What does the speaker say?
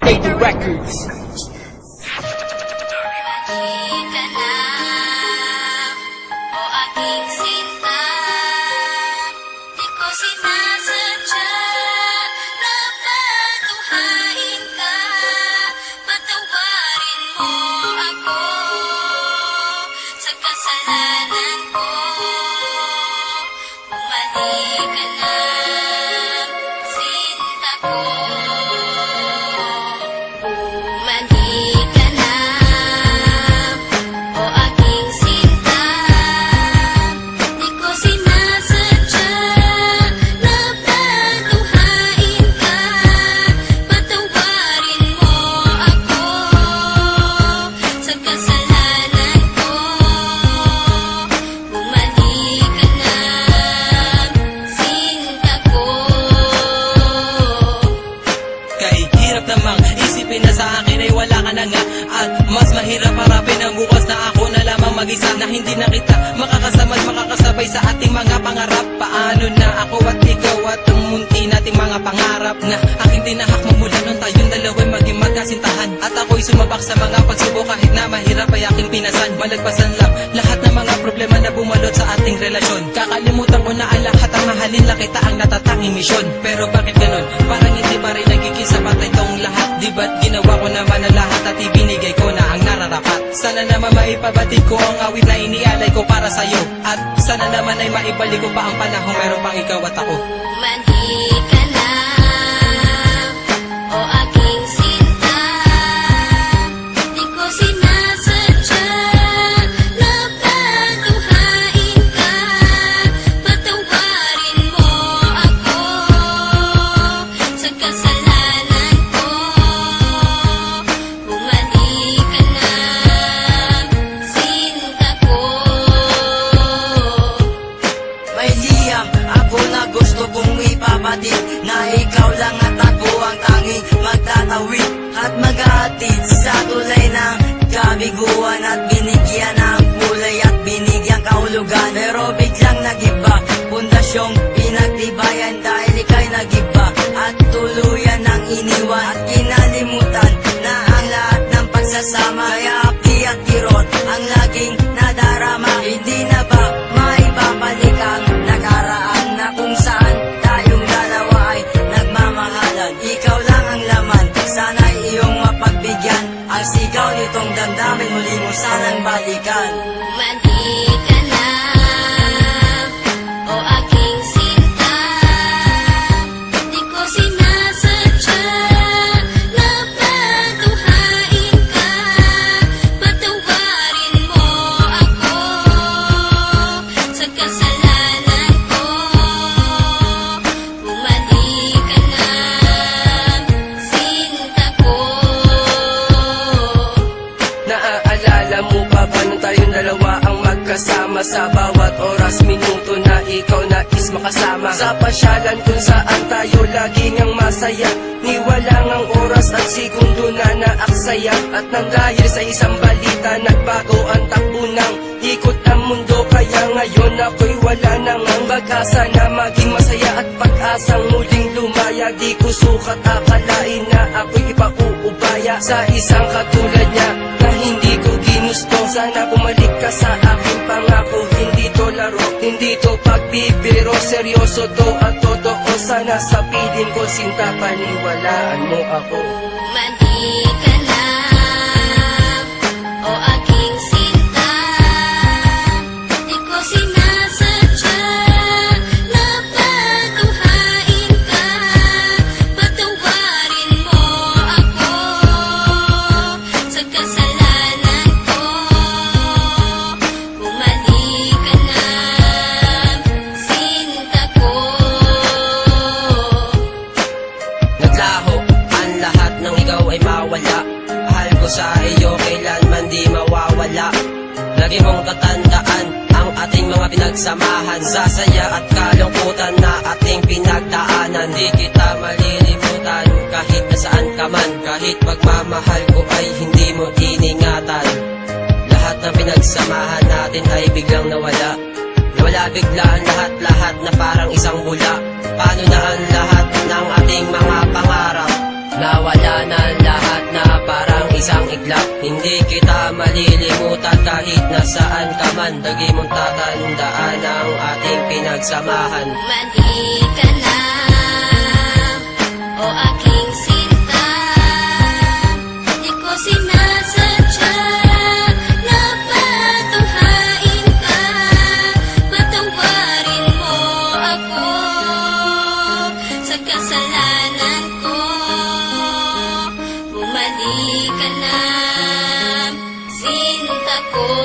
Lady Records. Halika na, o aking sinta. Di ko sinasadya na patuhain ka. Patawarin mo ako sa kasalanan ko. Bumalik ka na, sinta ko. Bumalik ka na, o aking sinta. Di ko sinasadya na patuhain ka. Patawarin mo ako sa kasalanan ko. Bumalik ka na, sinta ko. Kahit hirap namang isipin na sa akin ay wala ka na nga. At mas mahirap harapin ang bukas na ako na lamang mag-isa, na hindi na kita makakasama at makakasabay sa ating mga pangarap. Paano na ako at ikaw at ang munti nating mga pangarap na aking tinahak magmula nung tayong dalawa'y maging magkasintahan. At ako'y sumabak sa mga pagsubok kahit na mahirap ay aking pinasan. Malagpasan lang lahat ng mga problema na bumalot sa ating relasyon. Kakalimutan ko na ang lahat, ang mahalin lang kita ang natatanging misyon. Pero bakit ganon? Parang hindi pa rin nagiging sapat itong lahat. Di ba't ginawa ko naman ang lahat at ibinigay ko na ang nararapat? Sana naman maipabatid ko ang awit na inialay ko para sa'yo. At sana naman ay maibalik ko pa ang panahon meron pang ikaw at ako. Bumalik ka na, o aking sinta. Di ko sinasadya na patuhain ka. Patawarin mo ako sa kasalanan ko. Bumalik ka na, sinta ko. May liyam ako na gusto kong ipabatid, na ikaw lang at ako ang tanging magtatawid at maghahatid sa tulay ng kabiguan, at binigyan ng kulay at binigyan kahulugan. Pero biglang nagiba, pundasyong pinagtibayan dahil ika'y nagiba at tuluyan ng iniwan, at kinalimutan na ang lahat ng pagsasama. Kaya api at kirot ang laging nadarama. Hindi na ba maibabalik ang nakaraan na kung saan tayong dalawa ay nagmamahalan? Ikaw lang ang laman, sana'y iyong mapagbigyan. Ang sigaw nitong damdamin muli mo sanang balikan. Bumalik ka na, o aking sinta. Di ko sinasadya na patuhain ka. Patawarin mo ako sa kasalanan ko. Bumalik ka na, sinta ko. Naaalala mo pa ba nung tayong dalawa ang magkasama? Sa bawat oras, minuto na ikaw nais makasama. Sa pasyalan kung saan tayo laging ang masaya, ni walang ang oras at segundo na naaksaya. At nang dahil sa isang balita, nagbago ang takbo ng ikot ang mundo. Kaya ngayon ako'y wala nang ang pag-asa na maging masaya at pag-asang muling lumaya. Di ko sukat akalain na ako'y ipauubaya sa isang katulad niya na hindi ko ginusto. Sana bumalik ka sa aking pangako, hindi to laro, hindi to pagbibiro, seryoso to at totoo. Sana sa piling ko, sinta, paniwalaan mo ako. Bumalik ka na, o aking sinta. Di ko sinasadya na patuhain ka. Patawarin mo ako sa kasalanan ko. Bumalik ka na, sinta ko. Naglaho ang lahat ng ikaw ay mawala. Mahal ko sa iyo kailanman di mawawala. Lagi mong tatandaan ang ating mga pinagsamahan, sa saya at kalungkutan na ating pinagdaanan. Di kita malilimutan kahit nasaan ka man, kahit pagmamahal ko ay hindi mo iningatan. Lahat ng pinagsamahan natin ay biglang nawala. Nawala bigla ang lahat-lahat na parang isang bula. Paano na ang lahat ng ating mga pangarap? Nawala na ang lahat. isang iglap. Hindi kita malilimutan kahit nasaan ka man. Lagi mong tatandaan ang ating pinagsamahan. Mali ka na, o aking sinta. Di ko sinasadya na patunghain ka. Patawarin mo ako sa kasalanan ko. Bumalik ka na, sinta ko.